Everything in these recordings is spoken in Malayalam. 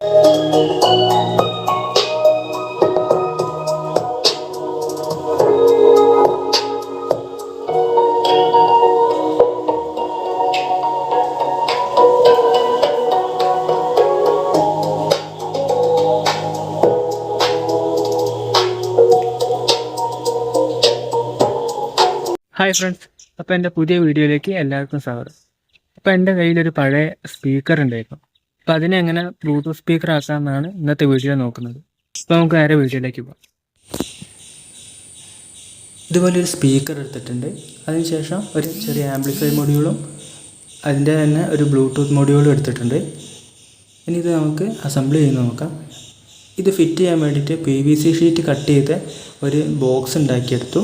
ഹായ് ഫ്രണ്ട്സ്, അപ്പോൾ എൻ്റെ പുതിയ വീഡിയോയിലേക്ക് എല്ലാവർക്കും സ്വാഗതം. അപ്പോൾ എൻ്റെ കയ്യിലൊരു പഴയ സ്പീക്കർ ഉണ്ടായിരുന്നു. അപ്പോൾ അതിനെ എങ്ങനെ ബ്ലൂടൂത്ത് സ്പീക്കർ ആക്കാമെന്നാണ് ഇന്നത്തെ വീഡിയോ നോക്കുന്നത്. അപ്പോൾ നമുക്ക് നേരെ വീഡിയോയിലേക്ക് പോകാം. ഇതുപോലൊരു സ്പീക്കർ എടുത്തിട്ടുണ്ട്. അതിനുശേഷം ഒരു ചെറിയ ആംപ്ലിഫൈ മൊഡ്യൂളും അതിൻ്റെ തന്നെ ഒരു ബ്ലൂടൂത്ത് മൊഡ്യൂളും എടുത്തിട്ടുണ്ട്. ഇനി ഇത് നമുക്ക് അസംബിൾ ചെയ്ത് നോക്കാം. ഇത് ഫിറ്റ് ചെയ്യാൻ വേണ്ടിയിട്ട് PVC ഷീറ്റ് കട്ട് ചെയ്ത് ഒരു ബോക്സ് ഉണ്ടാക്കിയെടുത്തു.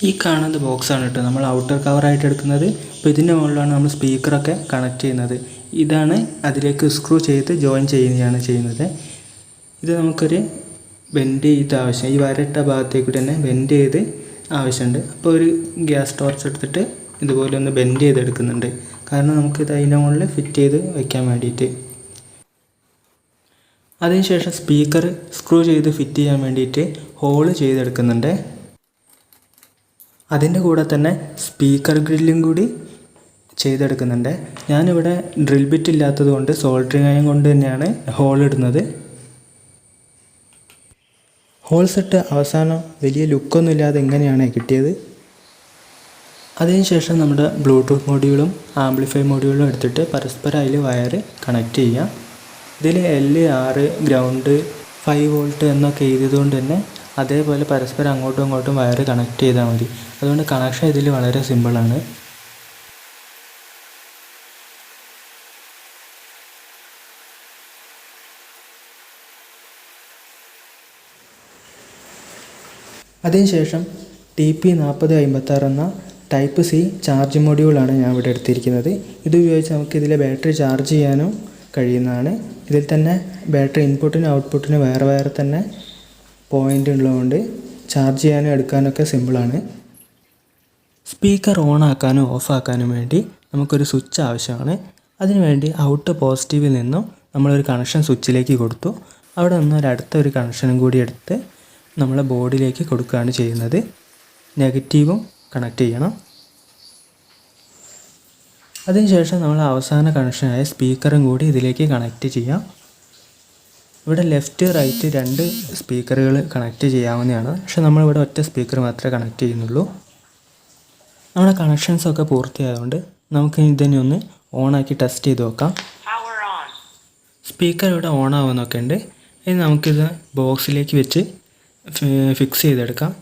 ഈ കാണുന്നത് ബോക്സാണ് കേട്ടോ നമ്മൾ ഔട്ടർ കവറായിട്ട് എടുക്കുന്നത്. അപ്പോൾ ഇതിൻ്റെ മുകളിലാണ് നമ്മൾ സ്പീക്കറൊക്കെ കണക്ട് ചെയ്യുന്നത്. ഇതാണ് അതിലേക്ക് സ്ക്രൂ ചെയ്ത് ജോയിൻ ചെയ്യുന്നത്. ഇത് നമുക്കൊരു ബെൻഡ് ചെയ്ത് ആവശ്യം, ഈ വരട്ട ഭാഗത്തേക്ക് തന്നെ ബെൻഡ് ചെയ്ത് ആവശ്യമുണ്ട്. അപ്പോൾ ഒരു ഗ്യാസ് ടോർച്ച് എടുത്തിട്ട് ഇതുപോലെ ഒന്ന് ബെൻഡ് ചെയ്തെടുക്കുന്നുണ്ട്. കാരണം നമുക്കിത് അതിൻ്റെ മുകളിൽ ഫിറ്റ് ചെയ്ത് വയ്ക്കാൻ വേണ്ടിയിട്ട്. അതിനുശേഷം സ്പീക്കർ സ്ക്രൂ ചെയ്ത് ഫിറ്റ് ചെയ്യാൻ വേണ്ടിയിട്ട് ഹോള് ചെയ്തെടുക്കുന്നുണ്ട്. അതിൻ്റെ കൂടെ തന്നെ സ്പീക്കർ ഗ്രില്ലും കൂടി ചെയ്തെടുക്കുന്നുണ്ട്. ഞാനിവിടെ ഡ്രിൽ ബിറ്റ് ഇല്ലാത്തത് കൊണ്ട് സോൾഡറിങ് അയൺ കൊണ്ട് തന്നെയാണ് ഹോൾ ഇടുന്നത്. ഹോൾ സെറ്റ് അവസാനം വലിയ ലുക്കൊന്നും ഇല്ലാതെ ഇങ്ങനെയാണ് കിട്ടിയത്. അതിനുശേഷം നമ്മുടെ ബ്ലൂടൂത്ത് മൊഡ്യൂളും ആംപ്ലിഫൈ മൊഡ്യൂളും എടുത്തിട്ട് പരസ്പരം അതിൽ വയർ കണക്ട് ചെയ്യാം. ഇതിൽ LR ഗ്രൗണ്ട് 5 വോൾട്ട് എന്നൊക്കെ എഴുതിയതുകൊണ്ട് തന്നെ അതേപോലെ പരസ്പരം അങ്ങോട്ടും ഇങ്ങോട്ടും വയർ കണക്ട് ചെയ്താൽ മതി. അതുകൊണ്ട് കണക്ഷൻ ഇതിൽ വളരെ സിമ്പിളാണ്. അതിനുശേഷം TP4056 എന്ന ടൈപ്പ് C ചാർജ് മൊഡ്യൂളാണ് ഞാൻ ഇവിടെ എടുത്തിരിക്കുന്നത്. ഇതുപയോഗിച്ച് നമുക്ക് ഇതിലെ ബാറ്ററി ചാർജ് ചെയ്യാനും കഴിയുന്നതാണ്. ഇതിൽ തന്നെ ബാറ്ററി ഇൻപുട്ടിനും ഔട്ട്പുട്ടിനും വേറെ തന്നെ പോയിൻ്റ് ഉള്ളതുകൊണ്ട് ചാർജ് ചെയ്യാനും എടുക്കാനൊക്കെ സിമ്പിളാണ്. സ്പീക്കർ ഓൺ ആക്കാനും ഓഫ് ആക്കാനും വേണ്ടി നമുക്കൊരു സ്വിച്ച് ആവശ്യമാണ്. അതിനുവേണ്ടി ഔട്ട് പോസിറ്റീവിൽ നിന്നും നമ്മളൊരു കണക്ഷൻ സ്വിച്ചിലേക്ക് കൊടുത്തു. അവിടെ നിന്ന് അടുത്തൊരു കണക്ഷനും കൂടി എടുത്ത് നമ്മളെ ബോർഡിലേക്ക് കൊടുക്കുകയാണ് ചെയ്യുന്നത്. നെഗറ്റീവും കണക്ട് ചെയ്യണം. അതിനുശേഷം നമ്മൾ അവസാന കണക്ഷനായ സ്പീക്കറും കൂടി ഇതിലേക്ക് കണക്ട് ചെയ്യാം. ഇവിടെ ലെഫ്റ്റ് റൈറ്റ് 2 സ്പീക്കറുകൾ കണക്ട് ചെയ്യാവുന്നതാണ്. പക്ഷെ നമ്മളിവിടെ ഒറ്റ സ്പീക്കർ മാത്രമേ കണക്ട് ചെയ്യുന്നുള്ളൂ. നമ്മുടെ കണക്ഷൻസൊക്കെ പൂർത്തിയായതുകൊണ്ട് നമുക്ക് ഇതിനെ ഒന്ന് ഓണാക്കി ടെസ്റ്റ് ചെയ്ത് നോക്കാം. സ്പീക്കർ ഇവിടെ ഓൺ ആവുന്നൊക്കെ ഉണ്ട്. ഇനി നമുക്കിത് ബോക്സിലേക്ക് വെച്ച് ഫിക്സ് ചെയ്തെടുക്കാം.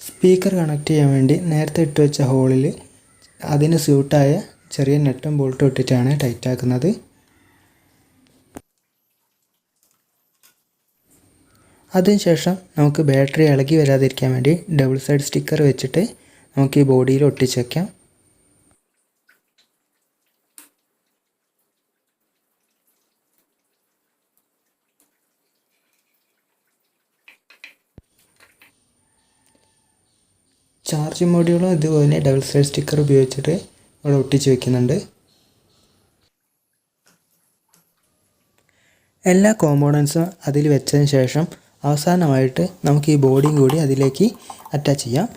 സ്പീക്കർ കണക്ട് ചെയ്യാൻ വേണ്ടി നേരത്തെ ഇട്ട് വെച്ച ഹോളിൽ അതിന് സ്യൂട്ടായ ചെറിയ നെട്ടും ബോൾട്ടും ഇട്ടിട്ടാണ് ടൈറ്റാക്കുന്നത്. അതിനുശേഷം നമുക്ക് ബാറ്ററി ഇളകി വരാതിരിക്കാൻ വേണ്ടി ഡബിൾ സൈഡ് സ്റ്റിക്കർ വെച്ചിട്ട് നമുക്ക് ഈ ബോഡിയിൽ ഒട്ടിച്ച് വയ്ക്കാം. ചാർജ് മൊഡ്യൂളും ഇതുപോലെ ഡബിൾ സൈഡ് സ്റ്റിക്കർ ഉപയോഗിച്ചിട്ട് അവിടെ ഒട്ടിച്ച് വയ്ക്കുന്നുണ്ട്. എല്ലാ കോമ്പോണൻസും അതിൽ വെച്ചതിന് ശേഷം അവസാനമായിട്ട് നമുക്ക് ഈ ബോഡിയും കൂടി അതിലേക്ക് അറ്റാച്ച് ചെയ്യാം.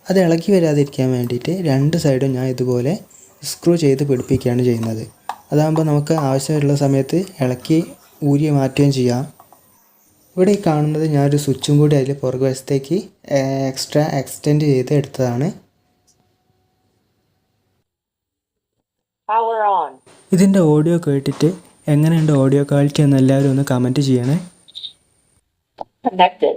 അത് ഇളക്കി വരാതിരിക്കാൻ വേണ്ടിയിട്ട് 2 സൈഡും ഞാൻ ഇതുപോലെ സ്ക്രൂ ചെയ്ത് പിടിപ്പിക്കുകയാണ് ചെയ്യുന്നത്. അതാകുമ്പോൾ നമുക്ക് ആവശ്യമുള്ള സമയത്ത് ഇളക്കി ഊരി മാറ്റുകയും ചെയ്യാം. ഇവിടെ ഈ കാണുന്നത് ഞാനൊരു സ്വിച്ചും കൂടി അതിൽ പുറകുവശത്തേക്ക് എക്സ്ട്രാ എക്സ്റ്റെൻഡ് ചെയ്ത് എടുത്തതാണ്. ഇതിൻ്റെ ഓഡിയോ കേട്ടിട്ട് എങ്ങനെയുണ്ട് ഓഡിയോ ക്വാളിറ്റി എന്ന് എല്ലാവരും ഒന്ന് കമൻറ്റ് ചെയ്യണേ. Connected.